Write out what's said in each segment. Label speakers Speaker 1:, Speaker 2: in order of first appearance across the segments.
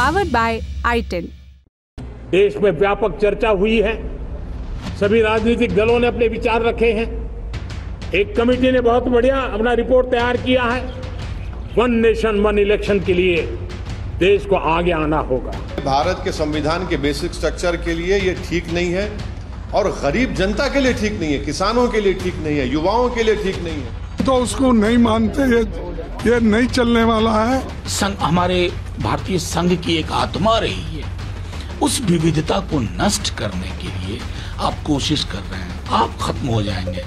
Speaker 1: Powered by i10।
Speaker 2: देश में व्यापक चर्चा हुई है, सभी राजनीतिक दलों ने अपने विचार रखे हैं। एक कमेटी ने बहुत बढ़िया अपना रिपोर्ट तैयार किया है। वन नेशन वन इलेक्शन के लिए देश को आगे आना होगा।
Speaker 3: भारत के संविधान के बेसिक स्ट्रक्चर के लिए ये ठीक नहीं है और गरीब जनता के लिए ठीक नहीं है, किसानों के लिए ठीक नहीं है, युवाओं के लिए ठीक नहीं है।
Speaker 4: तो उसको नहीं मानते, ये नहीं चलने वाला है।
Speaker 5: संघ हमारे भारतीय संघ की एक आत्मा रही है, उस विविधता को नष्ट करने के लिए आप कोशिश कर रहे हैं, आप खत्म हो जाएंगे।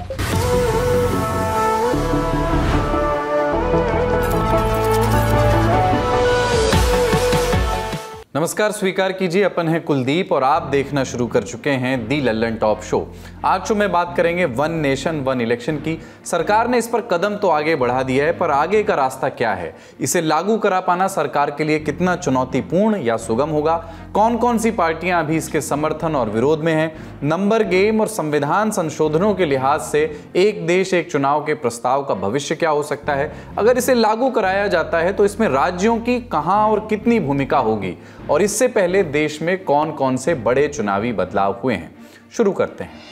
Speaker 6: नमस्कार, स्वीकार कीजिए, अपन है कुलदीप और आप देखना शुरू कर चुके हैं दी लल्लन टॉप शो। आज शो में बात करेंगे वन नेशन वन इलेक्शन की। सरकार ने इस पर कदम तो आगे बढ़ा दिया है, पर आगे का रास्ता क्या है, इसे लागू करा पाना सरकार के लिए कितना चुनौतीपूर्ण या सुगम होगा, कौन कौन सी पार्टियां अभी इसके समर्थन और विरोध में हैं, नंबर गेम और संविधान संशोधनों के लिहाज से एक देश एक चुनाव के प्रस्ताव का भविष्य क्या हो सकता है, अगर इसे लागू कराया जाता है तो इसमें राज्यों की कहां और कितनी भूमिका होगी, और इससे पहले देश में कौन कौन से बड़े चुनावी बदलाव हुए हैं। शुरू करते हैं।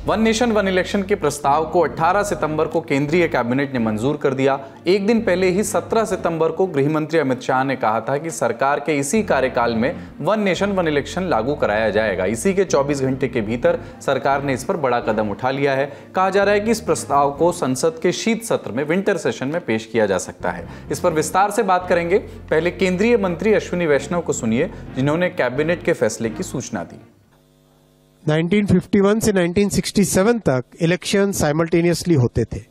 Speaker 6: वन नेशन वन इलेक्शन के प्रस्ताव को 18 सितंबर को केंद्रीय कैबिनेट ने मंजूर कर दिया। एक दिन पहले ही 17 सितंबर को गृह मंत्री अमित शाह ने कहा था कि सरकार के इसी कार्यकाल में वन नेशन वन इलेक्शन लागू कराया जाएगा। इसी के 24 घंटे के भीतर सरकार ने इस पर बड़ा कदम उठा लिया है। कहा जा रहा है कि इस प्रस्ताव को संसद के शीत सत्र में, विंटर सेशन में पेश किया जा सकता है। इस पर विस्तार से बात करेंगे। पहले केंद्रीय मंत्री अश्विनी वैष्णव को सुनिए, जिन्होंने कैबिनेट के फैसले की सूचना दी।
Speaker 7: 1951 से 1967 तक इलेक्शन साइमल्टेनियसली होते थे।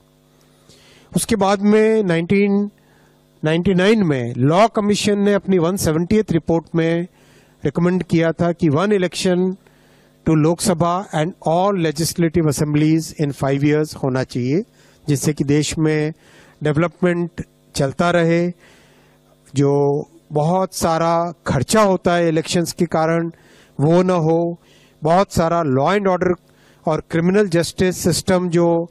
Speaker 7: उसके बाद में 1999 में लॉ कमीशन ने अपनी 170th रिपोर्ट में रिकमेंड किया था कि one election to Lok Sabha and all legislative assemblies in 5 years होना चाहिए, जिससे कि देश में डेवलपमेंट चलता रहे। जो बहुत सारा खर्चा होता है इलेक्शंस के कारण वो न हो, बहुत सारा लॉ एंड ऑर्डर और क्रिमिनल जस्टिस सिस्टम जो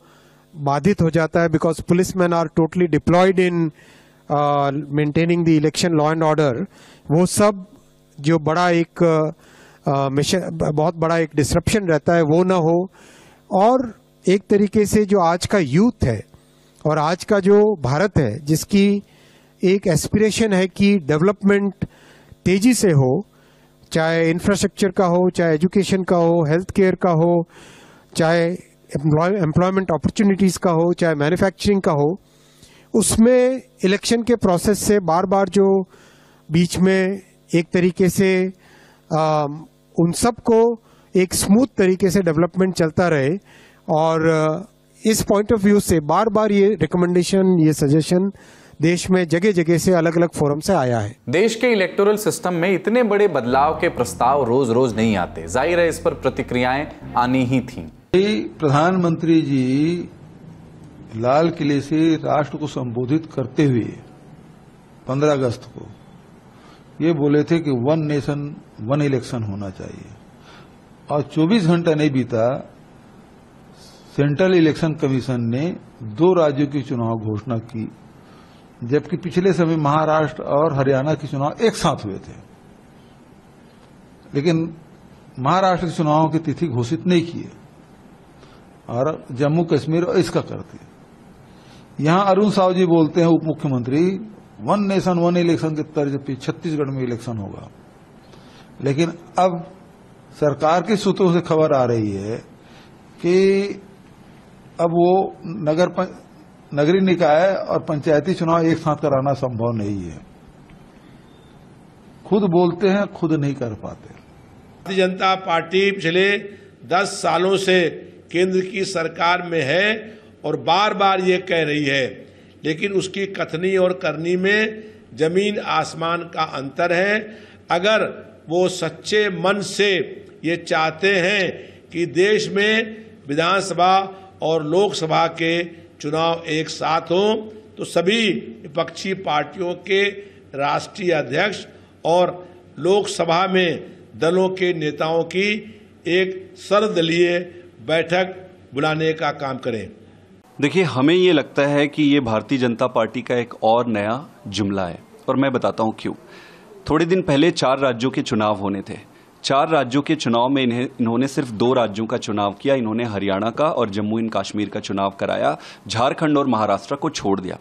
Speaker 7: बाधित हो जाता है, because policeman are totally deployed in maintaining the election law and order, वो सब जो बड़ा एक मिशन, बहुत बड़ा एक डिसरप्शन रहता है, वो ना हो। और एक तरीके से जो आज का यूथ है और आज का जो भारत है, जिसकी एक एस्पिरेशन है कि डेवलपमेंट तेजी से हो, चाहे इंफ्रास्ट्रक्चर का हो, चाहे एजुकेशन का हो, हेल्थ केयर का हो, चाहे एम्प्लॉयमेंट अपॉर्चुनिटीज़ का हो, चाहे मैन्युफैक्चरिंग का हो, उसमें इलेक्शन के प्रोसेस से बार बार जो बीच में एक तरीके से उन सब को एक स्मूथ तरीके से डेवलपमेंट चलता रहे। और इस पॉइंट ऑफ व्यू से बार बार ये रिकमेंडेशन, ये सजेशन देश में जगह जगह से अलग अलग फोरम से आया है।
Speaker 6: देश के इलेक्टोरल सिस्टम में इतने बड़े बदलाव के प्रस्ताव रोज रोज नहीं आते, जाहिर है इस पर प्रतिक्रियाएं आनी ही थीं।
Speaker 8: प्रधानमंत्री जी लाल किले से राष्ट्र को संबोधित करते हुए 15 अगस्त को ये बोले थे कि वन नेशन वन इलेक्शन होना चाहिए, और 24 घंटा नहीं बीता सेंट्रल इलेक्शन कमीशन ने 2 राज्यों की चुनाव घोषणा की, जबकि पिछले समय महाराष्ट्र और हरियाणा के चुनाव एक साथ हुए थे, लेकिन महाराष्ट्र के चुनावों की तिथि घोषित नहीं किए और जम्मू कश्मीर इसका करते। यहां अरुण साव जी बोलते हैं, उप मुख्यमंत्री, वन नेशन वन इलेक्शन के तर्ज पे छत्तीसगढ़ में इलेक्शन होगा, लेकिन अब सरकार के सूत्रों से खबर आ रही है कि अब वो नगरीय निकाय और पंचायती चुनाव एक साथ कराना संभव नहीं है। खुद बोलते हैं, खुद नहीं कर पाते।
Speaker 2: भारतीय जनता पार्टी पिछले 10 सालों से केंद्र की सरकार में है और बार बार ये कह रही है, लेकिन उसकी कथनी और करनी में जमीन आसमान का अंतर है। अगर वो सच्चे मन से ये चाहते हैं कि देश में विधानसभा और लोकसभा के चुनाव एक साथ हो, तो सभी विपक्षी पार्टियों के राष्ट्रीय अध्यक्ष और लोकसभा में दलों के नेताओं की एक सर्वदलीय बैठक बुलाने का काम करें।
Speaker 1: देखिए, हमें ये लगता है कि ये भारतीय जनता पार्टी का एक और नया जुमला है, और मैं बताता हूं क्यों। थोड़े दिन पहले 4 राज्यों के चुनाव होने थे। 4 राज्यों के चुनाव में इन्होंने सिर्फ 2 राज्यों का चुनाव किया। इन्होंने हरियाणा का और जम्मू एंड कश्मीर का चुनाव कराया, झारखंड और महाराष्ट्र को छोड़ दिया।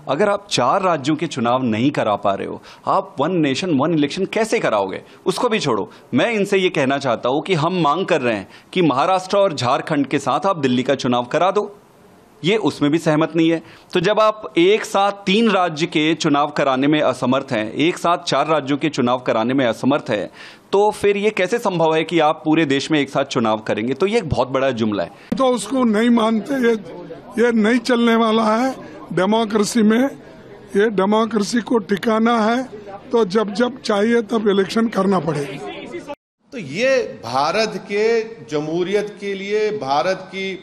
Speaker 1: अगर आप 4 राज्यों के चुनाव नहीं करा पा रहे हो, आप 1 नेशन 1 इलेक्शन कैसे कराओगे? उसको भी छोड़ो, मैं इनसे ये कहना चाहता हूं कि हम मांग कर रहे हैं कि महाराष्ट्र और झारखंड के साथ आप दिल्ली का चुनाव करा दो। ये उसमें भी सहमत नहीं है। तो जब आप एक साथ 3 राज्य के चुनाव कराने में असमर्थ हैं, एक साथ 4 राज्यों के चुनाव कराने में असमर्थ है, तो फिर ये कैसे संभव है कि आप पूरे देश में एक साथ चुनाव करेंगे? तो ये एक बहुत बड़ा जुमला है।
Speaker 4: तो उसको नहीं मानते, ये नहीं चलने वाला है डेमोक्रेसी में। ये डेमोक्रेसी को टिकाना है तो जब जब चाहिए तब इलेक्शन करना पड़ेगा।
Speaker 3: तो ये भारत के जमहूरियत के लिए, भारत की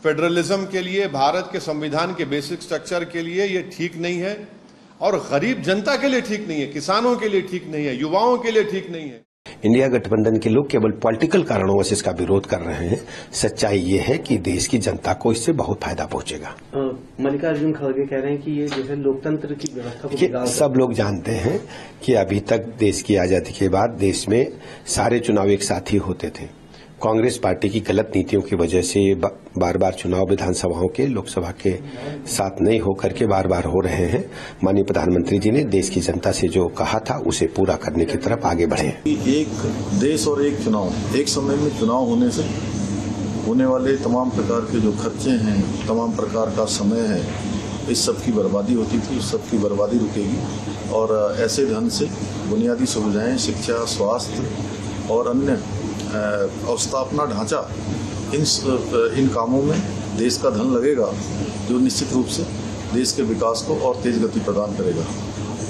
Speaker 3: फेडरलिज्म के लिए, भारत के संविधान के बेसिक स्ट्रक्चर के लिए ये ठीक नहीं है, और गरीब जनता के लिए ठीक नहीं है, किसानों के लिए ठीक नहीं है, युवाओं के लिए ठीक नहीं है।
Speaker 9: इंडिया गठबंधन के लोग केवल पॉलिटिकल कारणों से इसका विरोध कर रहे हैं। सच्चाई ये है कि देश की जनता को इससे बहुत फायदा पहुंचेगा।
Speaker 10: मल्लिकार्जुन खड़गे कह रहे हैं कि ये जो है लोकतंत्र की व्यवस्था को
Speaker 9: सब लोग जानते हैं कि अभी तक देश की आजादी के बाद देश में सारे चुनाव एक साथ ही होते थे। कांग्रेस पार्टी की गलत नीतियों की वजह से बार बार चुनाव विधानसभाओं के लोकसभा के साथ नहीं होकर के बार बार हो रहे हैं। माननीय प्रधानमंत्री जी ने देश की जनता से जो कहा था उसे पूरा करने की तरफ आगे बढ़े।
Speaker 11: एक देश और एक चुनाव, एक समय में चुनाव होने से होने वाले तमाम प्रकार के जो खर्चे हैं, तमाम प्रकार का समय है, इस सब की बर्बादी होती थी। उस सब की बर्बादी रुकेगी और ऐसे ढंग से बुनियादी सुविधाएं, शिक्षा, स्वास्थ्य और अन्य अवस्थापना ढांचा, इन कामों में देश का धन लगेगा, जो निश्चित रूप से देश के विकास को और तेज गति प्रदान करेगा।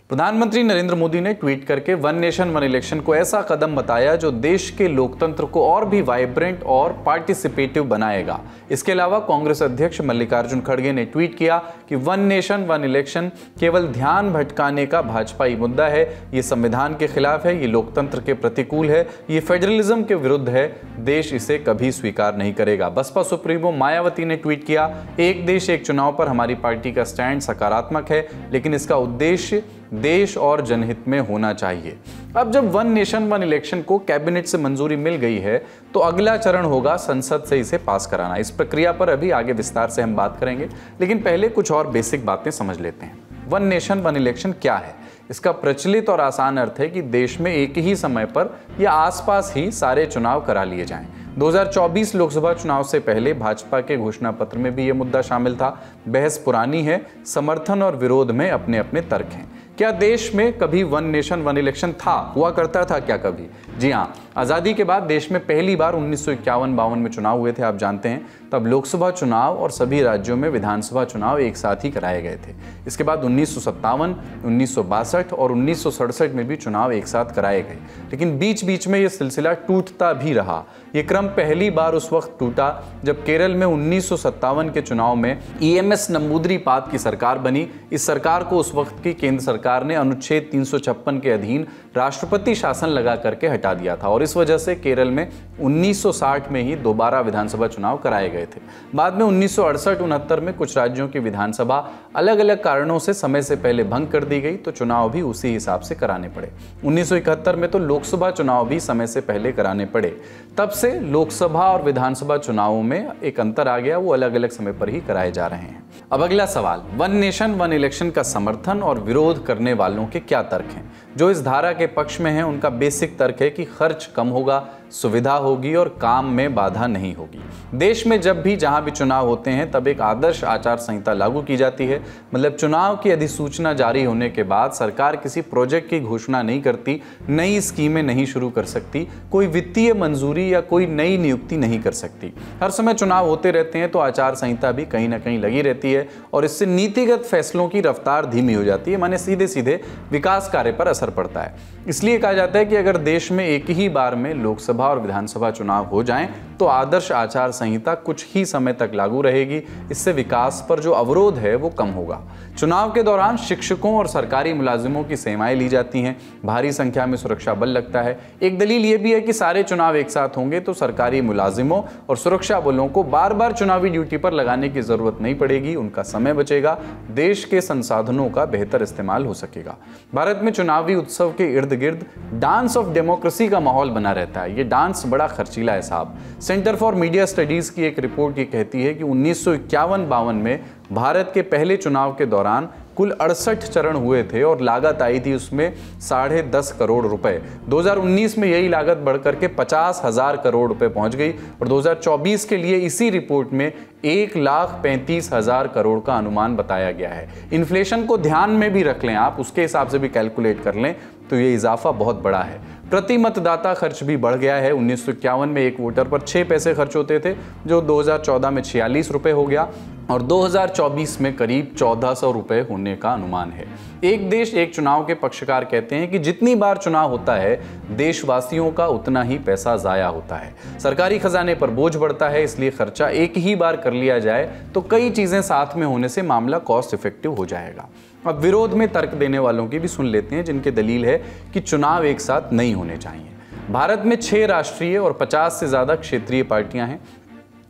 Speaker 6: प्रधानमंत्री नरेंद्र मोदी ने ट्वीट करके 1 नेशन 1 इलेक्शन को ऐसा कदम बताया जो देश के लोकतंत्र को और भी वाइब्रेंट और पार्टिसिपेटिव बनाएगा। इसके अलावा कांग्रेस अध्यक्ष मल्लिकार्जुन खड़गे ने ट्वीट किया कि 1 नेशन 1 इलेक्शन केवल ध्यान भटकाने का भाजपाई मुद्दा है, ये संविधान के खिलाफ है, ये लोकतंत्र के प्रतिकूल है, ये फेडरलिज्म के विरुद्ध है, देश इसे कभी स्वीकार नहीं करेगा। बसपा सुप्रीमो मायावती ने ट्वीट किया, एक देश एक चुनाव पर हमारी पार्टी का स्टैंड सकारात्मक है, लेकिन इसका उद्देश्य देश और जनहित में होना चाहिए। अब जब 1 नेशन 1 इलेक्शन को कैबिनेट से मंजूरी मिल गई है तो अगला चरण होगा संसद से इसे पास कराना। इस प्रक्रिया पर अभी आगे विस्तार से हम बात करेंगे, लेकिन पहले कुछ और बेसिक बातें समझ लेते हैं। 1 नेशन 1 इलेक्शन क्या है? इसका प्रचलित और आसान अर्थ है कि देश में एक ही समय पर या आसपास ही सारे चुनाव करा लिए जाएं। 2024 लोकसभा चुनाव से पहले भाजपा के घोषणा पत्र में भी यह मुद्दा शामिल था। बहस पुरानी है, समर्थन और विरोध में अपने अपने तर्क हैं। क्या देश में कभी 1 नेशन 1 इलेक्शन हुआ करता था क्या कभी? जी हाँ, आज़ादी के बाद देश में पहली बार 1951-52 में चुनाव हुए थे, आप जानते हैं। तब लोकसभा चुनाव और सभी राज्यों में विधानसभा चुनाव एक साथ ही कराए गए थे। इसके बाद 1957, 1962 और 1967 में भी चुनाव एक साथ कराए गए, लेकिन बीच बीच में यह सिलसिला टूटता भी रहा। ये क्रम पहली बार उस वक्त टूटा जब केरल में 1957 के चुनाव में EMS नंबूदरीपाद की सरकार बनी। इस सरकार को उस वक्त की केंद्र सरकार ने अनुच्छेद 356 के अधीन राष्ट्रपति शासन लगा करके हटा दिया था, और इस वजह से केरल में 1960 में ही दोबारा विधानसभा चुनाव कराए गए थे। बाद में 1968-69 में कुछ राज्यों की विधानसभा अलग अलग कारणों से समय से पहले भंग कर दी गई, तो चुनाव भी उसी हिसाब से कराने पड़े। 1971 में तो लोकसभा चुनाव भी समय से पहले कराने पड़े। तब से लोकसभा और विधानसभा चुनावों में एक अंतर आ गया, वो अलग अलग समय पर ही कराए जा रहे हैं। अब अगला सवाल, 1 नेशन 1 इलेक्शन का समर्थन और विरोध करने वालों के क्या तर्क हैं? जो इस धारा के पक्ष में हैं उनका बेसिक तर्क है कि खर्च कम होगा, सुविधा होगी और काम में बाधा नहीं होगी। देश में जब भी जहां भी चुनाव होते हैं तब एक आदर्श आचार संहिता लागू की जाती है। मतलब चुनाव की अधिसूचना जारी होने के बाद सरकार किसी प्रोजेक्ट की घोषणा नहीं करती, नई स्कीमें नहीं शुरू कर सकती, कोई वित्तीय मंजूरी या कोई नई नियुक्ति नहीं कर सकती। हर समय चुनाव होते रहते हैं तो आचार संहिता भी कहीं ना कहीं लगी रहती है और इससे नीतिगत फैसलों की रफ्तार धीमी हो जाती है, माने सीधे सीधे विकास कार्य पर असर पड़ता है। इसलिए कहा जाता है कि अगर देश में एक ही बार में लोकसभा और विधानसभा चुनाव हो जाएं तो आदर्श आचार संहिता कुछ ही समय तक लागू रहेगी। इससे विकास पर जो अवरोध है वो कम होगा। चुनाव के दौरान शिक्षकों और सरकारी मुलाजिमों की सेवाएं ली जाती हैं, भारी संख्या में सुरक्षा बल लगता है। एक दलील ये भी है कि सारे चुनाव एक साथ होंगे तो सरकारी मुलाजिमों और सुरक्षा बलों को बार बार चुनावी ड्यूटी पर लगाने की जरूरत नहीं पड़ेगी, उनका समय बचेगा, देश के संसाधनों का बेहतर इस्तेमाल हो सकेगा। भारत में चुनावी उत्सव के इर्द गिर्द डांस ऑफ डेमोक्रेसी का माहौल बना रहता है। ये डांस बड़ा खर्चीला है साहब। सेंटर फॉर मीडिया स्टडीज की एक रिपोर्ट ये कहती है कि 1951-52 में भारत के पहले चुनाव के दौरान कुल 68 चरण हुए थे और लागत आई थी उसमें 10.5 करोड़ रुपए। 2019 में यही लागत बढ़कर के 50,000 करोड़ रुपए पहुंच गई और 2024 के लिए इसी रिपोर्ट में 1,35,000 करोड़ का अनुमान बताया गया है। इन्फ्लेशन को ध्यान में भी रख लें आप, उसके हिसाब से भी कैलकुलेट कर लें तो ये इजाफा बहुत बड़ा है। प्रति मतदाता खर्च भी बढ़ गया है। 1951 में एक वोटर पर 6 पैसे खर्च होते थे, जो 2014 में 46 रुपए हो गया और 2024 में करीब 1400 रुपए होने का अनुमान है। एक देश एक चुनाव के पक्षकार कहते हैं कि जितनी बार चुनाव होता है देशवासियों का उतना ही पैसा जाया होता है, सरकारी खजाने पर बोझ बढ़ता है, इसलिए खर्चा एक ही बार कर लिया जाए तो कई चीजें साथ में होने से मामला कॉस्ट इफेक्टिव हो जाएगा। अब विरोध में तर्क देने वालों की भी सुन लेते हैं, जिनके दलील है कि चुनाव एक साथ नहीं होने चाहिए। भारत में 6 राष्ट्रीय और 50 से ज्यादा क्षेत्रीय पार्टियां हैं।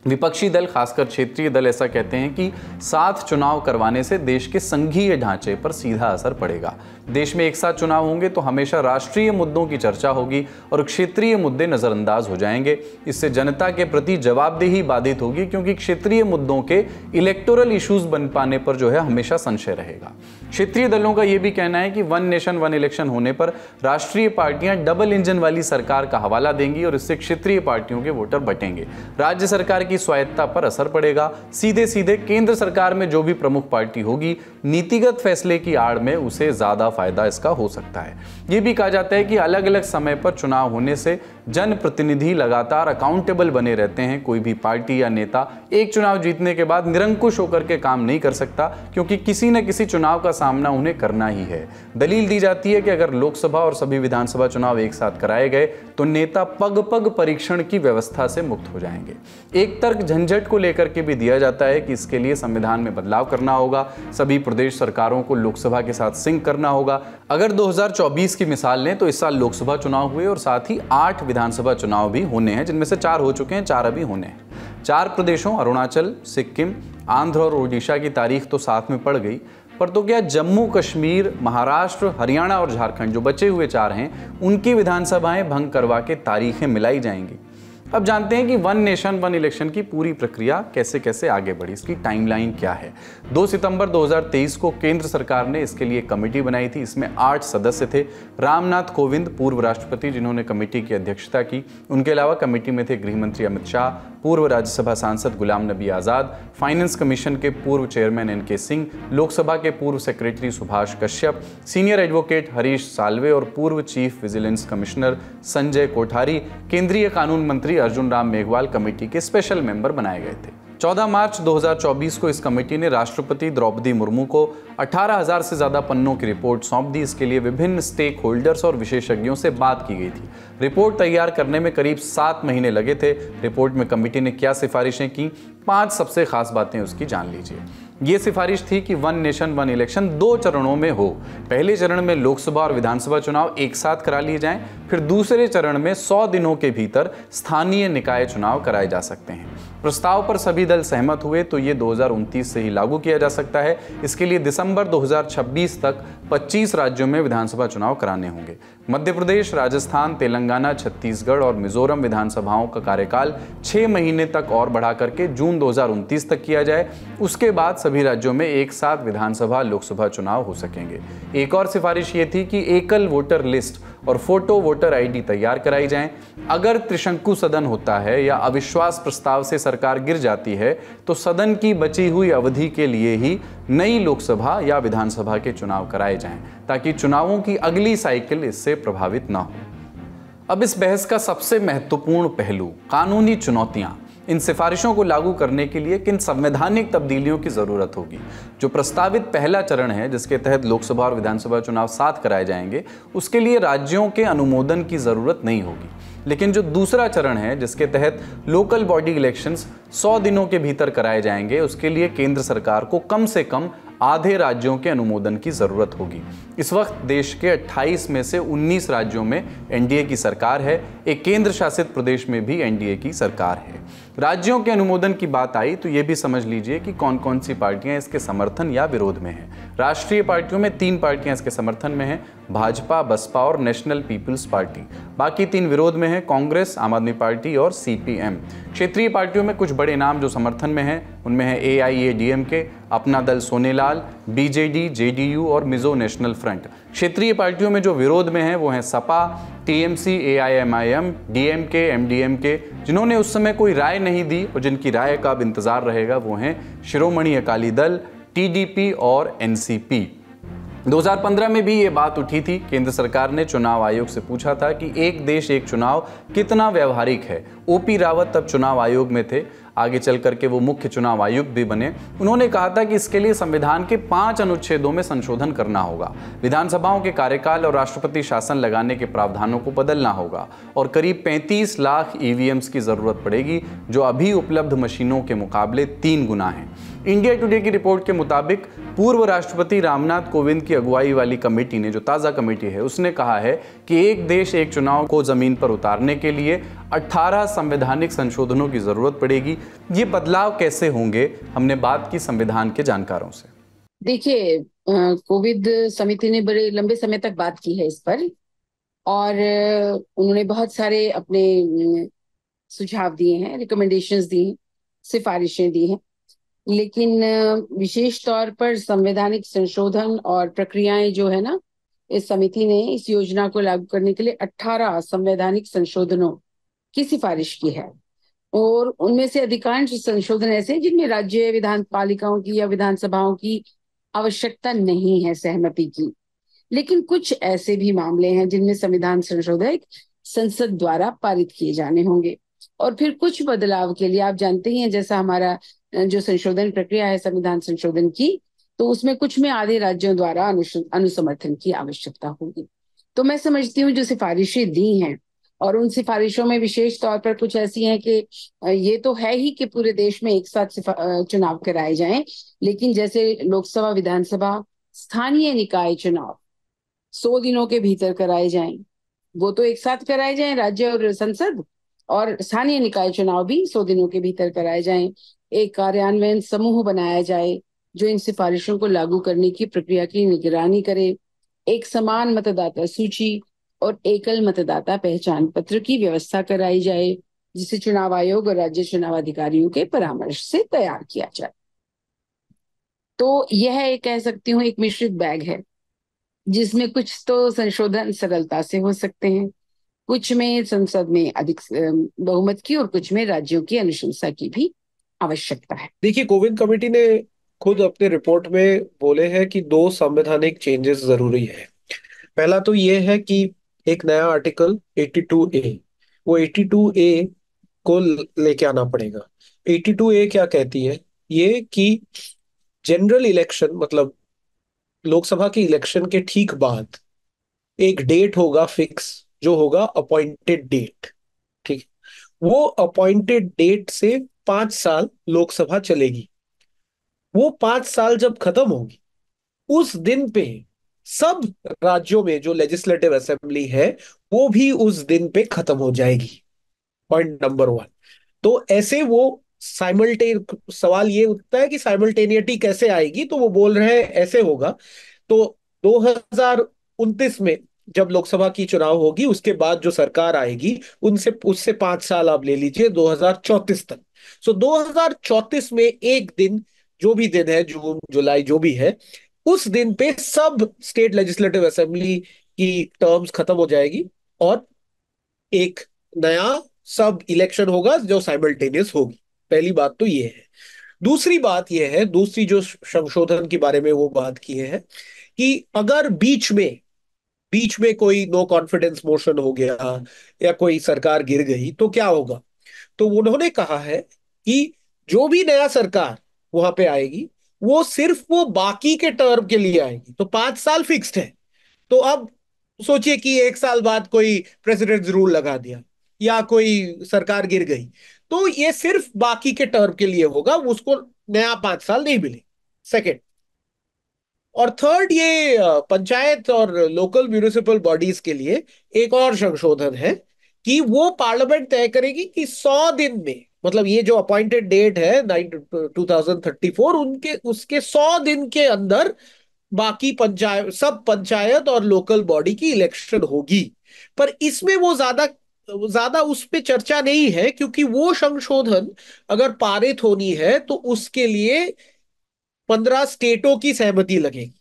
Speaker 6: विपक्षी दल, खासकर क्षेत्रीय दल, ऐसा कहते हैं कि साथ चुनाव करवाने से देश के संघीय ढांचे पर सीधा असर पड़ेगा। देश में एक साथ चुनाव होंगे तो हमेशा राष्ट्रीय मुद्दों की चर्चा होगी और क्षेत्रीय मुद्दे नजरअंदाज हो जाएंगे। इससे जनता के प्रति जवाबदेही बाधित होगी, क्योंकि क्षेत्रीय मुद्दों के इलेक्टोरल इश्यूज बन पाने पर जो है हमेशा संशय रहेगा। क्षेत्रीय दलों का यह भी कहना है कि 1 नेशन 1 इलेक्शन होने पर राष्ट्रीय पार्टियां डबल इंजन वाली सरकार का हवाला देंगी और इससे क्षेत्रीय पार्टियों के वोटर बटेंगे। राज्य सरकार की स्वायत्ता पर असर पड़ेगा। सीधे सीधे केंद्र सरकार में जो भी प्रमुख पार्टी होगी, नीतिगत फैसले की आड़ में उसे ज्यादा फायदा इसका हो सकता है। यह भी कहा जाता है कि अलग अलग समय पर चुनाव होने से जनप्रतिनिधि लगातार अकाउंटेबल बने रहते हैं। कोई भी पार्टी या नेता एक चुनाव जीतने के बाद निरंकुश होकर के काम नहीं कर सकता, क्योंकि किसी न किसी चुनाव का सामना उन्हें करना ही है। दलील दी जाती है कि अगर लोकसभा और सभी विधानसभा चुनाव एक साथ कराए गए तो नेता पग पग परीक्षण की व्यवस्था से मुक्त हो जाएंगे। एक तर्क झंझट को लेकर के भी दिया जाता है कि इसके लिए संविधान में बदलाव करना होगा, सभी प्रदेश सरकारों को लोकसभा के साथ सिंक करना होगा। अगर 2024 की मिसाल लें तो इस साल लोकसभा चुनाव हुए और साथ ही 8 विधानसभा चुनाव भी होने हैं, जिनमें से 4 हो चुके हैं, 4 अभी होने हैं। 4 प्रदेशों अरुणाचल, सिक्किम, आंध्र और ओडिशा की तारीख तो साथ में पड़ गई, पर तो क्या जम्मू कश्मीर, महाराष्ट्र, हरियाणा और झारखंड जो बचे हुए 4 हैं, उनकी विधानसभाएं भंग करवा के तारीखें मिलाई जाएंगी। अब जानते हैं कि 1 नेशन 1 इलेक्शन की पूरी प्रक्रिया कैसे कैसे आगे बढ़ी, इसकी टाइमलाइन क्या है। 2 सितंबर 2023 को केंद्र सरकार ने इसके लिए कमेटी बनाई थी। इसमें 8 सदस्य थे। रामनाथ कोविंद, पूर्व राष्ट्रपति, जिन्होंने कमेटी की अध्यक्षता की। उनके अलावा कमेटी में थे गृह मंत्री अमित शाह, पूर्व राज्यसभा सांसद गुलाम नबी आज़ाद, फाइनेंस कमीशन के पूर्व चेयरमैन NK सिंह, लोकसभा के पूर्व secretary Subhash Kashyap, senior advocate Harish Salve और पूर्व chief vigilance commissioner Sanjay Kothari, केंद्रीय कानून मंत्री अर्जुन राम मेघवाल कमेटी के स्पेशल मेंबर बनाए गए थे। 14 मार्च 2024 को इस कमेटी ने राष्ट्रपति द्रौपदी मुर्मू को 18,000 से ज्यादा पन्नों की रिपोर्ट सौंप दी। इसके लिए विभिन्न स्टेक होल्डर्स और विशेषज्ञों से बात की गई थी। रिपोर्ट तैयार करने में करीब 7 महीने लगे थे। रिपोर्ट में कमेटी ने क्या सिफारिशें की, 5 सबसे खास बातें उसकी जान लीजिए। ये सिफारिश थी कि 1 नेशन 1 इलेक्शन 2 चरणों में हो। पहले चरण में लोकसभा और विधानसभा चुनाव एक साथ करा लिए जाएं, फिर दूसरे चरण में 100 दिनों के भीतर स्थानीय निकाय चुनाव कराए जा सकते हैं। प्रस्ताव पर सभी दल सहमत हुए तो ये 2029 से ही लागू किया जा सकता है। इसके लिए दिसंबर 2026 तक 25 राज्यों में विधानसभा चुनाव कराने होंगे। मध्य प्रदेश, राजस्थान, तेलंगाना, छत्तीसगढ़ और मिजोरम विधानसभाओं का कार्यकाल 6 महीने तक और बढ़ा करके जून 2029 तक किया जाए। उसके बाद सभी राज्यों में एक साथ विधानसभा, लोकसभा चुनाव हो सकेंगे। एक और सिफारिश ये थी कि एकल वोटर लिस्ट और फोटो वोटर ID तैयार कराई जाएं। अगर त्रिशंकु सदन होता है या अविश्वास प्रस्ताव से सरकार गिर जाती है तो सदन की बची हुई अवधि के लिए ही नई लोकसभा या विधानसभा के चुनाव कराए जाएं, ताकि चुनावों की अगली साइकिल इससे प्रभावित ना हो। अब इस बहस का सबसे महत्वपूर्ण पहलू, कानूनी चुनौतियां। इन सिफारिशों को लागू करने के लिए किन संवैधानिक तब्दीलियों की जरूरत होगी। जो प्रस्तावित पहला चरण है, जिसके तहत लोकसभा और विधानसभा चुनाव साथ कराए जाएंगे, उसके लिए राज्यों के अनुमोदन की जरूरत नहीं होगी। लेकिन जो दूसरा चरण है जिसके तहत लोकल बॉडी इलेक्शंस 100 दिनों के भीतर कराए जाएंगे, उसके लिए केंद्र सरकार को कम से कम आधे राज्यों के अनुमोदन की जरूरत होगी। इस वक्त देश के 28 में से 19 राज्यों में एनडीए की सरकार है, एक केंद्र शासित प्रदेश में भी एनडीए की सरकार है। राज्यों के अनुमोदन की बात आई तो ये भी समझ लीजिए कि कौन कौन सी पार्टियां इसके समर्थन या विरोध में हैं। राष्ट्रीय पार्टियों में 3 पार्टियां इसके समर्थन में हैं, भाजपा, बसपा और नेशनल पीपल्स पार्टी। बाकी 3 विरोध में हैं, कांग्रेस, आम आदमी पार्टी और सीपीएम। क्षेत्रीय पार्टियों में कुछ बड़े नाम जो समर्थन में हैं, उनमें है एआईएडीएमके, अपना दल सोनेलाल, बीजेडी, जेडीयू और मिजो नेशनल फ्रंट। क्षेत्रीय पार्टियों में जो विरोध में हैं वो हैं Sapa, TMC, AIMIM, DMK, MDMK. जिन्होंने उस समय कोई राय नहीं दी और जिनकी राय का अब इंतजार रहेगा वो हैं शिरोमणि अकाली दल, टीडीपी और एनसीपी। 2015 में भी ये बात उठी थी। केंद्र सरकार ने चुनाव आयोग से पूछा था कि एक देश एक चुनाव कितना व्यवहारिक है। ओपी रावत तब चुनाव आयोग में थे, आगे चल करके वो मुख्य चुनाव आयुक्त भी बने। उन्होंने कहा था कि इसके लिए संविधान के 5 अनुच्छेदों में संशोधन करना होगा, विधानसभाओं के कार्यकाल और राष्ट्रपति शासन लगाने के प्रावधानों को बदलना होगा और करीब 35 लाख ईवीएम्स की जरूरत पड़ेगी, जो अभी उपलब्ध मशीनों के मुकाबले 3 गुना है। इंडिया टुडे की रिपोर्ट के मुताबिक पूर्व राष्ट्रपति रामनाथ कोविंद की अगुवाई वाली कमेटी ने, जो ताज़ा कमेटी है, उसने कहा है कि एक देश एक चुनाव को जमीन पर उतारने के लिए 18 संवैधानिक संशोधनों की जरूरत पड़ेगी। ये बदलाव कैसे होंगे, हमने बात की संविधान के जानकारों से।
Speaker 12: देखिए, कोविद समिति ने बड़े लंबे समय तक बात की है इस पर और उन्होंने बहुत सारे अपने सुझाव दिए हैं, रिकमेंडेशंस दी हैं, सिफारिशें दी हैं, लेकिन विशेष तौर पर संवैधानिक संशोधन और प्रक्रियाएं जो है ना, इस समिति ने इस योजना को लागू करने के लिए 18 संवैधानिक संशोधनों की सिफारिश की है और उनमें से अधिकांश संशोधन ऐसे हैं जिनमें राज्य विधान पालिकाओं की या विधानसभाओं की आवश्यकता नहीं है सहमति की। लेकिन कुछ ऐसे भी मामले हैं जिनमें संविधान संशोधन संसद द्वारा पारित किए जाने होंगे और फिर कुछ बदलाव के लिए आप जानते ही हैं, जैसा हमारा जो संशोधन प्रक्रिया है संविधान संशोधन की, तो उसमें कुछ में आधे राज्यों द्वारा अनुसमर्थन की आवश्यकता होगी। तो मैं समझती हूँ जो सिफारिशें दी हैं और उन सिफारिशों में विशेष तौर पर कुछ ऐसी हैं कि ये तो है ही कि पूरे देश में एक साथ चुनाव कराए जाएं, लेकिन जैसे लोकसभा, विधानसभा, स्थानीय निकाय चुनाव 100 दिनों के भीतर कराए जाएं, वो तो एक साथ कराए जाएं, राज्य और संसद, और स्थानीय निकाय चुनाव भी 100 दिनों के भीतर कराए जाएं। एक कार्यान्वयन समूह बनाया जाए जो इन सिफारिशों को लागू करने की प्रक्रिया की निगरानी करे। एक समान मतदाता सूची और एकल मतदाता पहचान पत्र की व्यवस्था कराई जाए, जिसे चुनाव आयोग और राज्य चुनाव अधिकारियों के परामर्श से तैयार किया जाए। तो यह एक, कह सकती हूँ, एक मिश्रित बैग है जिसमें कुछ तो संशोधन सरलता से हो सकते हैं, कुछ में संसद में अधिक बहुमत की और कुछ में राज्यों की अनुशंसा की भी आवश्यकता है।
Speaker 13: देखिए, कोविंद कमेटी ने खुद अपने रिपोर्ट में बोले हैं कि 2 संवैधानिक चेंजेस जरूरी है। पहला तो ये है कि एक नया आर्टिकल 82A, वो 82A को लेके आना पड़ेगा। 82A क्या कहती है? ये कि जनरल इलेक्शन, मतलब लोकसभा के इलेक्शन के ठीक बाद एक डेट होगा फिक्स, जो होगा अपॉइंटेड डेट। ठीक, वो अपॉइंटेड डेट से 5 साल लोकसभा चलेगी। वो 5 साल जब खत्म होगी, उस दिन पे सब राज्यों में जो लेजिस्लेटिव असेंबली है वो भी उस दिन पे खत्म हो जाएगी। Point number 1। तो ऐसे वो सवाल ये उठता है कि साइमल्टेनिटी कैसे आएगी, तो वो बोल रहे हैं ऐसे होगा। तो 2029 में जब लोकसभा की चुनाव होगी, उसके बाद जो सरकार आएगी उससे 5 साल आप ले लीजिए, 2034 तक। सो 2034 में एक दिन, जो भी दिन है, जून जुलाई जो भी है, उस दिन पे सब स्टेट लेजिस्लेटिव असेंबली की टर्म्स खत्म हो जाएगी और एक नया सब इलेक्शन होगा जो साइमल्टेनियस होगी। पहली बात तो ये है। दूसरी बात ये है, दूसरी जो संशोधन के बारे में वो बात की है कि अगर बीच में कोई नो कॉन्फिडेंस मोशन हो गया या कोई सरकार गिर गई तो क्या होगा। तो उन्होंने कहा है कि जो भी नया सरकार वहां पे आएगी वो सिर्फ वो बाकी के टर्म के लिए आएगी। तो 5 साल फिक्स्ड है। तो अब सोचिए कि 1 साल बाद कोई प्रेसिडेंट रूल लगा दिया या कोई सरकार गिर गई, तो ये सिर्फ बाकी के टर्म के लिए होगा, उसको नया 5 साल नहीं मिले। सेकेंड और थर्ड, ये पंचायत और लोकल म्यूनिसिपल बॉडीज के लिए एक और संशोधन है कि वो पार्लियामेंट तय करेगी कि 100 दिन में, मतलब ये जो अपॉइंटेड डेट है 2034, उनके उसके 100 दिन के अंदर बाकी सब पंचायत और लोकल बॉडी की इलेक्शन होगी। पर इसमें वो ज्यादा ज्यादा उस पे चर्चा नहीं है, क्योंकि वो संशोधन अगर पारित होनी है तो उसके लिए 15 स्टेटों की सहमति लगेगी।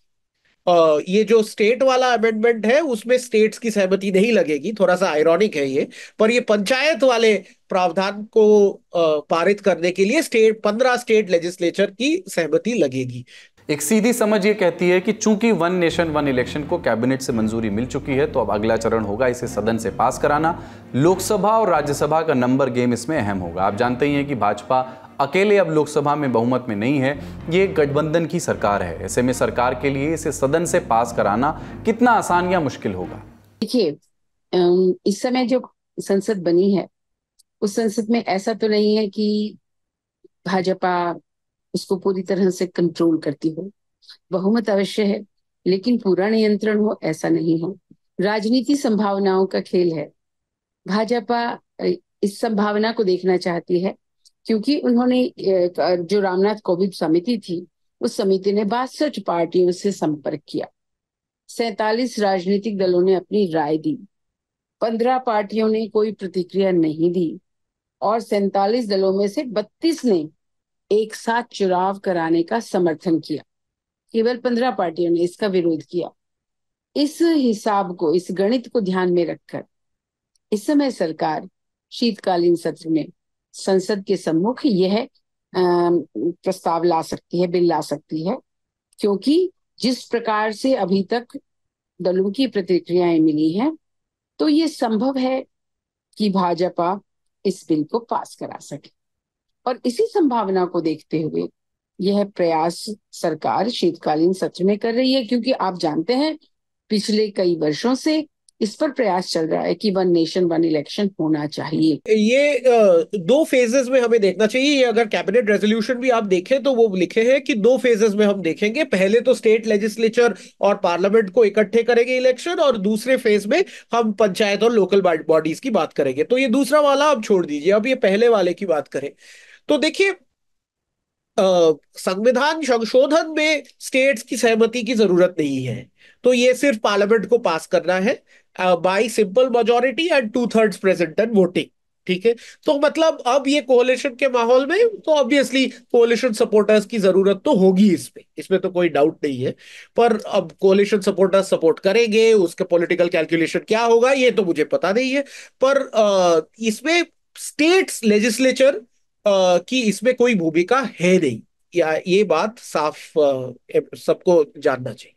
Speaker 13: ये जो स्टेट वाला अमेंडमेंट है उसमें स्टेट्स की सहमति नहीं लगेगी, थोड़ा सा आयरॉनिक है ये। पर ये पंचायत वाले प्रावधान को पारित करने के लिए 15 स्टेट लेजिस्लेचर की सहमति लगेगी।
Speaker 6: एक सीधी समझ ये कहती है कि चूंकि वन नेशन वन इलेक्शन को कैबिनेट से मंजूरी मिल चुकी है, तो अब अगला चरण होगा इसे सदन से पास कराना। लोकसभा और राज्यसभा का नंबर गेम इसमें अहम होगा। आप जानते ही हैं कि भाजपा अकेले अब लोकसभा में बहुमत में नहीं है, ये एक गठबंधन की सरकार है। ऐसे में सरकार के लिए इसे सदन से पास कराना कितना आसान या मुश्किल होगा?
Speaker 12: देखिए, इस समय जो संसद बनी है उस संसद में ऐसा तो नहीं है कि भाजपा उसको पूरी तरह से कंट्रोल करती हो। बहुमत अवश्य है, लेकिन पूरा नियंत्रण हो ऐसा नहीं हो। राजनीति संभावनाओं का खेल है। भाजपा इस संभावना को देखना चाहती है, क्योंकि उन्होंने जो रामनाथ कोविंद समिति थी, उस समिति ने 62 पार्टियों से संपर्क किया। 47 राजनीतिक दलों ने अपनी राय दी, 15 पार्टियों ने कोई प्रतिक्रिया नहीं दी, और 47 दलों में से 32 ने एक साथ चुनाव कराने का समर्थन किया। केवल 15 पार्टियों ने इसका विरोध किया। इस हिसाब को, इस गणित को ध्यान में रखकर इस समय सरकार शीतकालीन सत्र में संसद के सम्मुख यह प्रस्ताव ला सकती है, बिल ला सकती है, क्योंकि जिस प्रकार से अभी तक दलों की प्रतिक्रियाएं मिली हैं, तो ये संभव है कि भाजपा इस बिल को पास करा सके। और इसी संभावना को देखते हुए यह प्रयास सरकार शीतकालीन सत्र में कर रही है, क्योंकि आप जानते हैं पिछले कई वर्षों से इस पर प्रयास चल रहा है कि वन नेशन वन इलेक्शन होना चाहिए।
Speaker 13: ये 2 फेजेस में हमें देखना चाहिए। ये अगर कैबिनेट रेजोल्यूशन भी आप देखें तो वो लिखे हैं कि 2 फेजेस में हम देखेंगे। पहले तो स्टेट लेजिस्लेचर और पार्लियामेंट को इकट्ठे करेंगे इलेक्शन, और दूसरे फेज में हम पंचायत और लोकल बॉडीज की बात करेंगे। तो ये दूसरा वाला अब छोड़ दीजिए, अब ये पहले वाले की बात करें। तो देखिए, संविधान संशोधन में स्टेट्स की सहमति की जरूरत नहीं है, तो ये सिर्फ पार्लियामेंट को पास करना है bye simple majority and 2/3 present and voting. ठीक है, तो मतलब अब ये कोalition के माहौल में तो ऑब्वियसली कोalition सपोर्टर्स की जरूरत तो होगी इसमें तो कोई डाउट नहीं है। पर अब कोalition सपोर्टर्स सपोर्ट करेंगे, उसका पॉलिटिकल कैलकुलेशन क्या होगा ये तो मुझे पता नहीं है। पर इसमें स्टेट्स लेजिस्लेचर की इसमें कोई भूमिका है नहीं, या ये बात साफ सबको जानना चाहिए।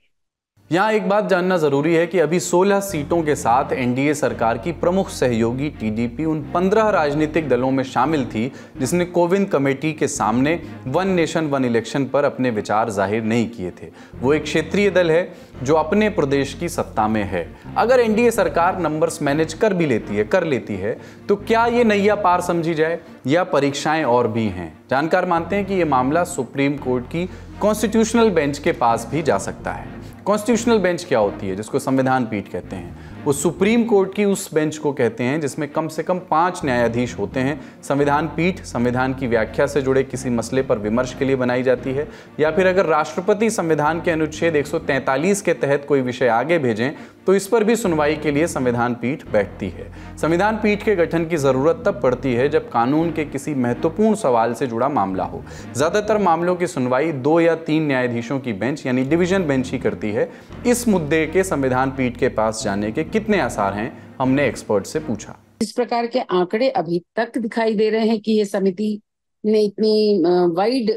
Speaker 6: यहाँ एक बात जानना जरूरी है कि अभी 16 सीटों के साथ एनडीए सरकार की प्रमुख सहयोगी टीडीपी उन 15 राजनीतिक दलों में शामिल थी जिसने कोविंद कमेटी के सामने वन नेशन वन इलेक्शन पर अपने विचार जाहिर नहीं किए थे। वो एक क्षेत्रीय दल है जो अपने प्रदेश की सत्ता में है। अगर एनडीए सरकार नंबर्स मैनेज कर लेती है तो क्या ये नैया पार समझी जाए, या परीक्षाएं और भी हैं? जानकार मानते हैं कि ये मामला सुप्रीम कोर्ट की कॉन्स्टिट्यूशनल बेंच के पास भी जा सकता है। कॉन्स्टिट्यूशनल बेंच क्या होती है, जिसको संविधान पीठ कहते हैं? वो सुप्रीम कोर्ट की उस बेंच को कहते हैं जिसमें कम से कम 5 न्यायाधीश होते हैं। संविधान पीठ संविधान की व्याख्या से जुड़े किसी मसले पर विमर्श के लिए बनाई जाती है, या फिर अगर राष्ट्रपति संविधान के अनुच्छेद 143 के तहत कोई विषय आगे भेजें तो इस पर भी सुनवाई के लिए संविधान पीठ बैठती है। संविधान पीठ के गठन की जरूरत तब पड़ती है जब कानून के किसी महत्वपूर्ण सवाल से जुड़ा मामला हो। ज्यादातर मामलों की सुनवाई 2 या 3 न्यायाधीशों की बेंच यानी डिवीजन बेंच ही करती है। इस मुद्दे के संविधान पीठ के पास जाने के कितने आसार हैं, हमने एक्सपर्ट से पूछा।
Speaker 12: इस प्रकार के आंकड़े अभी तक दिखाई दे रहे हैं कि ये समिति ने इतनी वाइड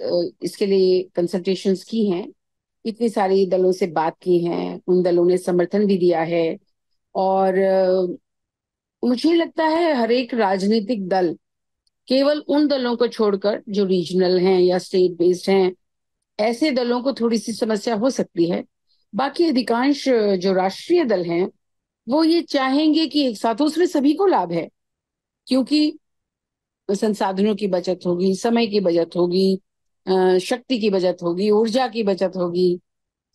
Speaker 12: इसके लिए कंसल्टेशंस की हैं, इतनी सारी दलों से बात की है, उन दलों ने समर्थन भी दिया है। और मुझे लगता है हर एक राजनीतिक दल, केवल उन दलों को छोड़कर जो रीजनल हैं या स्टेट बेस्ड हैं, ऐसे दलों को थोड़ी सी समस्या हो सकती है। बाकी अधिकांश जो राष्ट्रीय दल हैं वो ये चाहेंगे कि एक साथ, उसमें सभी को लाभ है। क्योंकि संसाधनों की बचत होगी, समय की बचत होगी, शक्ति की बचत होगी, ऊर्जा की बचत होगी,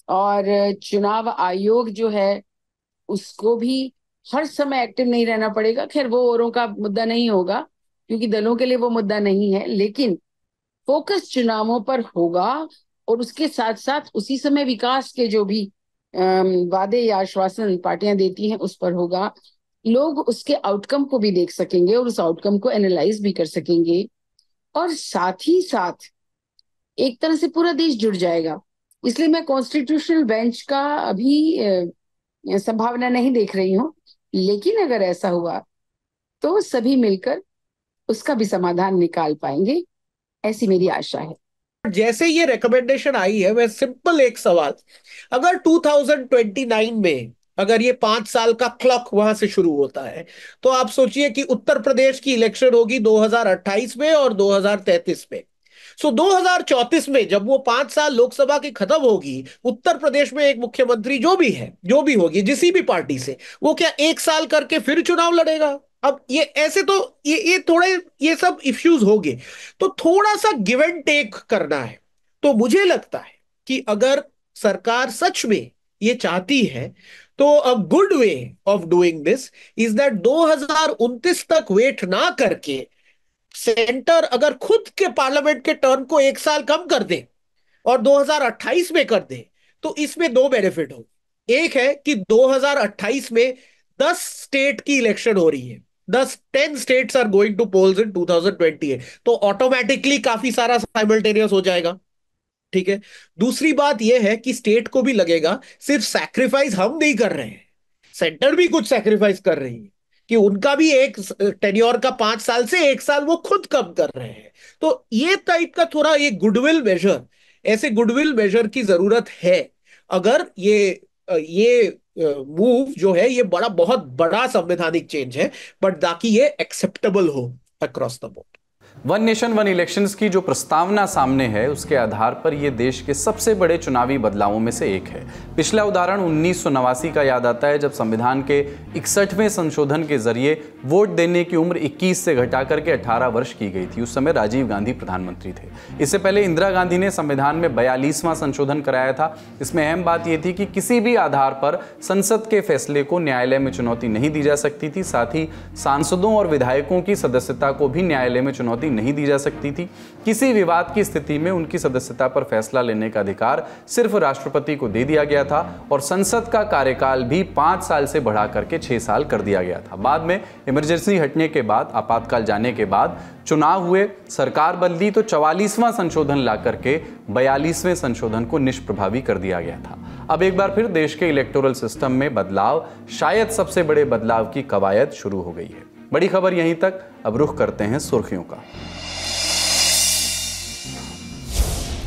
Speaker 12: और चुनाव आयोग जो है उसको भी हर समय एक्टिव नहीं रहना पड़ेगा। खैर वो औरों का मुद्दा नहीं होगा क्योंकि दलों के लिए वो मुद्दा नहीं है, लेकिन फोकस चुनावों पर होगा और उसके साथ साथ उसी समय विकास के जो भी वादे या आश्वासन पार्टियां देती हैं उस पर होगा। लोग उसके आउटकम को भी देख सकेंगे और उस आउटकम को एनालाइज भी कर सकेंगे, और साथ ही साथ एक तरह से पूरा देश जुड़ जाएगा। इसलिए मैं कॉन्स्टिट्यूशनल बेंच का अभी संभावना नहीं देख रही हूँ, लेकिन अगर ऐसा हुआ तो सभी मिलकर उसका भी समाधान निकाल पाएंगे, ऐसी मेरी आशा है।
Speaker 13: जैसे ये रिकमेंडेशन आई है, मैं सिंपल एक सवाल, अगर 2029 में अगर ये 5 साल का क्लॉक वहां से शुरू होता है, तो आप सोचिए कि उत्तर प्रदेश की इलेक्शन होगी 2028 में और 2033 में। सो 2034 में जब वो 5 साल लोकसभा की खत्म होगी, उत्तर प्रदेश में एक मुख्यमंत्री जो भी होगी जिसी भी पार्टी से, वो क्या 1 साल करके फिर चुनाव लड़ेगा? अब ये ऐसे तो ये थोड़े ये सब इश्यूज होंगे, तो थोड़ा सा गिव एंड टेक करना है। तो मुझे लगता है कि अगर सरकार सच में ये चाहती है तो a good way of doing this is that 2029 तक वेट ना करके सेंटर अगर खुद के पार्लियामेंट के टर्म को 1 साल कम कर दे और 2028 में कर दे, तो इसमें 2 बेनिफिट हो। एक है कि 2028 में 10 स्टेट की इलेक्शन हो रही है, 10 states are going to polls in 2028, तो ऑटोमेटिकली काफी सारा साइमल्टेनियस हो जाएगा। ठीक है। दूसरी बात यह है कि स्टेट को भी लगेगा सिर्फ सैक्रिफाइस हम नहीं कर रहे हैं, सेंटर भी कुछ सैक्रिफाइस कर रही है, कि उनका भी एक टेन्योर का 5 साल से 1 साल वो खुद कम कर रहे हैं। तो ये टाइप का थोड़ा ये गुडविल मेजर, ऐसे गुडविल मेजर की जरूरत है अगर ये मूव जो है ये बहुत बड़ा संवैधानिक चेंज है, बट ताकि ये एक्सेप्टेबल हो across the board.
Speaker 6: One nation one elections की जो प्रस्तावना सामने है उसके आधार पर यह देश के सबसे बड़े चुनावी बदलावों में से एक है। पिछला उदाहरण 1989 का याद आता है, जब संविधान के 61वें संशोधन के जरिए वोट देने की उम्र 21 से घटाकर के 18 वर्ष की गई थी। उस समय राजीव गांधी प्रधानमंत्री थे। इससे पहले इंदिरा गांधी ने संविधान में 42वां संशोधन कराया था। इसमें अहम बात यह थी कि किसी भी आधार पर संसद के फैसले को न्यायालय में चुनौती नहीं दी जा सकती थी। साथ ही सांसदों और विधायकों की सदस्यता को भी न्यायालय में चुनौती नहीं दी जा सकती थी। किसी विवाद की स्थिति में उनकी सदस्यता पर फैसला लेने का अधिकार सिर्फ राष्ट्रपति को दे दिया गया था और संसद का कार्यकाल भी 5 साल से बढ़ा करके 6 साल कर दिया गया था। बाद में इमरजेंसी हटने के बाद, आपातकाल जाने के बाद चुनाव हुए, सरकार बदली तो 44वां संशोधन ला करके 42वें संशोधन को निष्प्रभावी कर दिया गया था। अब एक बार फिर देश के इलेक्टोरल सिस्टम में बदलाव, शायद सबसे बड़े बदलाव की कवायद शुरू हो गई है। बड़ी खबर यहीं तक। अब रुख करते हैं सुर्खियों का।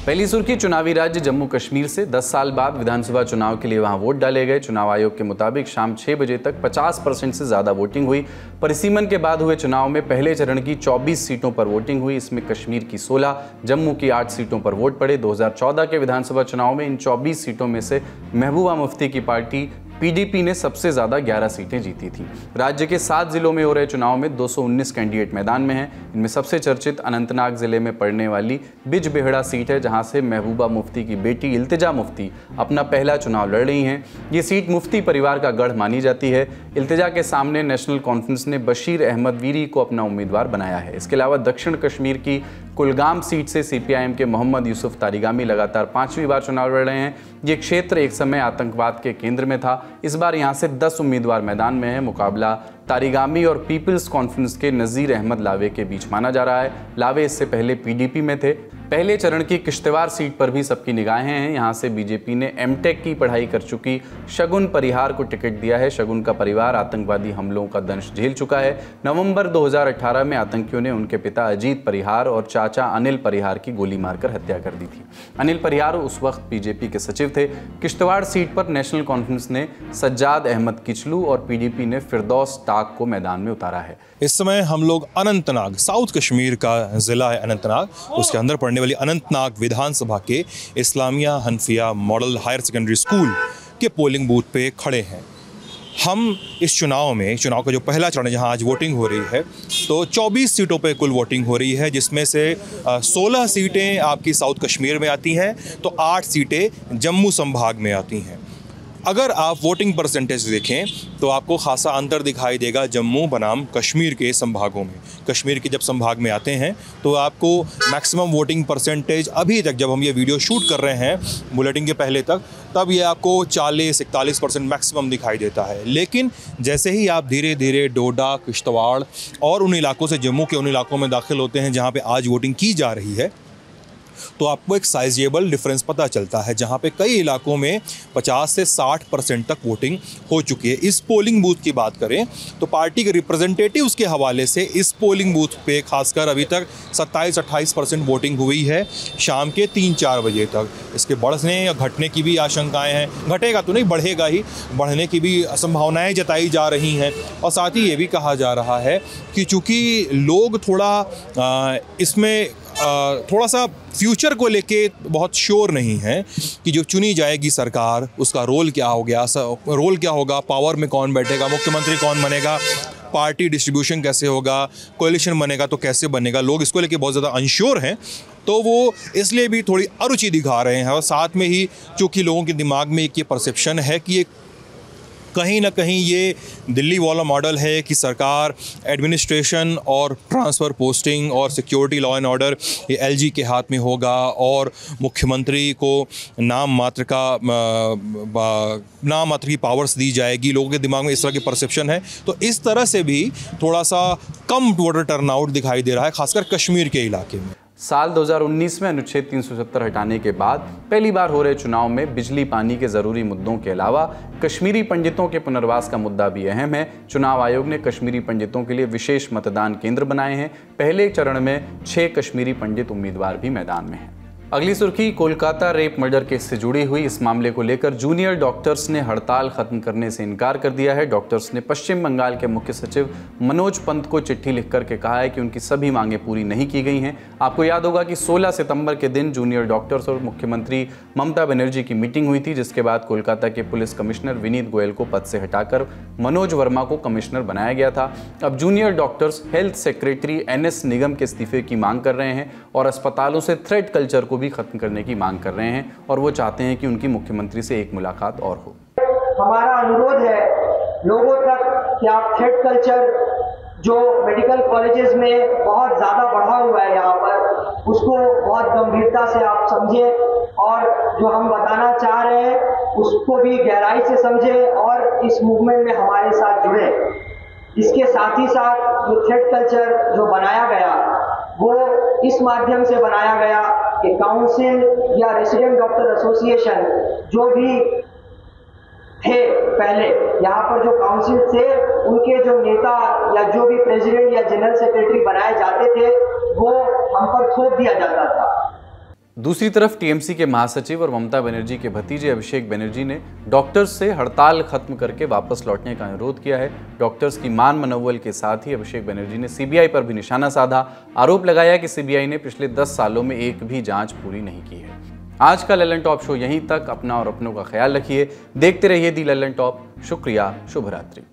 Speaker 6: पहली सुर्खी चुनावी राज्य जम्मू कश्मीर से। 10 साल बाद विधानसभा चुनाव के लिए वहां वोट डाले गए। चुनाव आयोग के मुताबिक शाम 6 बजे तक 50% से ज्यादा वोटिंग हुई। परिसीमन के बाद हुए चुनाव में पहले चरण की 24 सीटों पर वोटिंग हुई। इसमें कश्मीर की 16, जम्मू की 8 सीटों पर वोट पड़े। 2014 के विधानसभा चुनाव में इन 24 सीटों में से महबूबा मुफ्ती की पार्टी पीडीपी ने सबसे ज्यादा 11 सीटें जीती थी। राज्य के 7 जिलों में हो रहे चुनाव में 219 कैंडिडेट मैदान में हैं। इनमें सबसे चर्चित अनंतनाग जिले में पड़ने वाली बिजबेहड़ा सीट है, जहां से महबूबा मुफ्ती की बेटी इल्तिजा मुफ्ती अपना पहला चुनाव लड़ रही हैं। ये सीट मुफ्ती परिवार का गढ़ मानी जाती है। इल्तिजा के सामने नेशनल कॉन्फ्रेंस ने बशीर अहमद वीरी को अपना उम्मीदवार बनाया है। इसके अलावा दक्षिण कश्मीर की कुलगाम सीट से सीपीआईएम के मोहम्मद यूसुफ तारिगामी लगातार 5वीं बार चुनाव लड़ रहे हैं। ये क्षेत्र एक समय आतंकवाद के केंद्र में था। इस बार यहां से 10 उम्मीदवार मैदान में है। मुकाबला तारिगामी और पीपल्स कॉन्फ्रेंस के नज़ीर अहमद लावे के बीच माना जा रहा है। लावे इससे पहले पीडीपी में थे। पहले चरण की किश्तवाड़ सीट पर भी सबकी निगाहें हैं। यहां से बीजेपी ने एमटेक की पढ़ाई कर चुकी शगुन परिहार को टिकट दिया है। शगुन का परिवार आतंकवादी हमलों का दंश झेल चुका है। नवंबर 2018 में आतंकियों ने उनके पिता अजीत परिहार और चाचा अनिल परिहार की गोली मारकर हत्या कर दी थी। अनिल परिहार उस वक्त बीजेपी के सचिव थे। किश्तवाड़ सीट पर नेशनल कॉन्फ्रेंस ने सज्जाद अहमद किचलू और पीडीपी ने फिरदौस टाक को मैदान में उतारा है।
Speaker 14: इस समय हम लोग अनंतनाग, साउथ कश्मीर का जिला है अनंतनाग, उसके अंदर पड़ने वाली अनंतनाग विधानसभा के Islamia Hanfia model higher secondary school के पोलिंग बूथ पे खड़े हैं। हम इस चुनाव का जो पहला चरण है जहां आज वोटिंग हो रही है, तो 24 सीटों पे कुल वोटिंग हो रही है, जिसमें से 16 सीटें आपकी साउथ कश्मीर में आती हैं, तो 8 सीटें जम्मू संभाग में आती हैं। अगर आप वोटिंग परसेंटेज देखें तो आपको खासा अंतर दिखाई देगा जम्मू बनाम कश्मीर के संभागों में। कश्मीर के जब संभाग में आते हैं तो आपको मैक्सिमम वोटिंग परसेंटेज अभी तक, जब हम ये वीडियो शूट कर रहे हैं बुलेटिन के पहले तक, तब ये आपको 40-41% मैक्सिमम दिखाई देता है। लेकिन जैसे ही आप धीरे धीरे डोडा, किश्तवाड़ और उन इलाकों से जम्मू के उन इलाकों में दाखिल होते हैं जहाँ पे आज वोटिंग की जा रही है, तो आपको एक साइजेबल डिफरेंस पता चलता है, जहां पे कई इलाकों में 50 से 60% तक वोटिंग हो चुकी है। इस पोलिंग बूथ की बात करें तो पार्टी के रिप्रेजेंटेटिव्स के हवाले से इस पोलिंग बूथ पे खासकर अभी तक 27-28% वोटिंग हुई है शाम के 3-4 बजे तक। इसके बढ़ने या घटने की भी आशंकाएँ हैं, घटेगा तो नहीं, बढ़ेगा ही, बढ़ने की भी संभावनाएँ जताई जा रही हैं। और साथ ही ये भी कहा जा रहा है कि चूँकि लोग थोड़ा इसमें थोड़ा सा फ्यूचर को लेके बहुत श्योर नहीं है कि जो चुनी जाएगी सरकार उसका रोल क्या होगा, पावर में कौन बैठेगा, मुख्यमंत्री कौन बनेगा, पार्टी डिस्ट्रीब्यूशन कैसे होगा, कोalition बनेगा तो कैसे बनेगा, लोग इसको लेके बहुत ज़्यादा अनश्योर हैं। तो वो इसलिए भी थोड़ी अरुचि दिखा रहे हैं। और साथ में ही चूँकि लोगों के दिमाग में एक ये परसेप्शन है कि ये कहीं ना कहीं ये दिल्ली वाला मॉडल है कि सरकार एडमिनिस्ट्रेशन और ट्रांसफ़र पोस्टिंग और सिक्योरिटी, लॉ एंड ऑर्डर ये एलजी के हाथ में होगा और मुख्यमंत्री को नाम मात्र की पावर्स दी जाएगी। लोगों के दिमाग में इस तरह की परसेप्शन है, तो इस तरह से भी थोड़ा सा कम वोटर टर्नआउट दिखाई दे रहा है, खासकर कश्मीर के इलाके में।
Speaker 6: साल 2019 में अनुच्छेद 370 हटाने के बाद पहली बार हो रहे चुनाव में बिजली पानी के जरूरी मुद्दों के अलावा कश्मीरी पंडितों के पुनर्वास का मुद्दा भी अहम है। चुनाव आयोग ने कश्मीरी पंडितों के लिए विशेष मतदान केंद्र बनाए हैं। पहले चरण में 6 कश्मीरी पंडित उम्मीदवार भी मैदान में हैं। अगली सुर्खी कोलकाता रेप मर्डर केस से जुड़ी हुई। इस मामले को लेकर जूनियर डॉक्टर्स ने हड़ताल खत्म करने से इनकार कर दिया है। डॉक्टर्स ने पश्चिम बंगाल के मुख्य सचिव मनोज पंत को चिट्ठी लिखकर के कहा है कि उनकी सभी मांगें पूरी नहीं की गई हैं। आपको याद होगा कि 16 सितंबर के दिन जूनियर डॉक्टर्स और मुख्यमंत्री ममता बनर्जी की मीटिंग हुई थी, जिसके बाद कोलकाता के पुलिस कमिश्नर विनीत गोयल को पद से हटाकर मनोज वर्मा को कमिश्नर बनाया गया था। अब junior doctors health secretary NS निगम के इस्तीफे की मांग कर रहे हैं और अस्पतालों से थ्रेट कल्चर को भी खत्म करने की मांग कर रहे हैं और वो चाहते हैं कि उनकी मुख्यमंत्री से एक मुलाकात और हो।
Speaker 15: हमारा अनुरोध है लोगों तक कि आप थ्रेट कल्चर जो मेडिकल कॉलेजेस में बहुत ज़्यादा बढ़ा हुआ है यहाँ पर, उसको बहुत गंभीरता से आप समझें और जो हम बताना चाह रहे हैं उसको भी गहराई से समझें और इस मूवमेंट में हमारे साथ जुड़े। इसके साथ ही साथ जो थ्रेट कल्चर जो बनाया गया वो इस माध्यम से बनाया गया कि काउंसिल या रेसिडेंट डॉक्टर एसोसिएशन जो भी थे पहले यहाँ पर, जो काउंसिल थे, उनके जो नेता या जो भी प्रेसिडेंट या जनरल सेक्रेटरी बनाए जाते थे वो हम पर थोप दिया जाता था।
Speaker 6: दूसरी तरफ टीएमसी के महासचिव और ममता बनर्जी के भतीजे अभिषेक बनर्जी ने डॉक्टर्स से हड़ताल खत्म करके वापस लौटने का अनुरोध किया है। डॉक्टर्स की मान मनोबल के साथ ही अभिषेक बनर्जी ने सीबीआई पर भी निशाना साधा। आरोप लगाया कि सीबीआई ने पिछले 10 सालों में एक भी जांच पूरी नहीं की है। आज का लल्लन टॉप शो यहीं तक। अपना और अपनों का ख्याल रखिए। देखते रहिए दी लल्लन टॉप। शुक्रिया। शुभ रात्रि।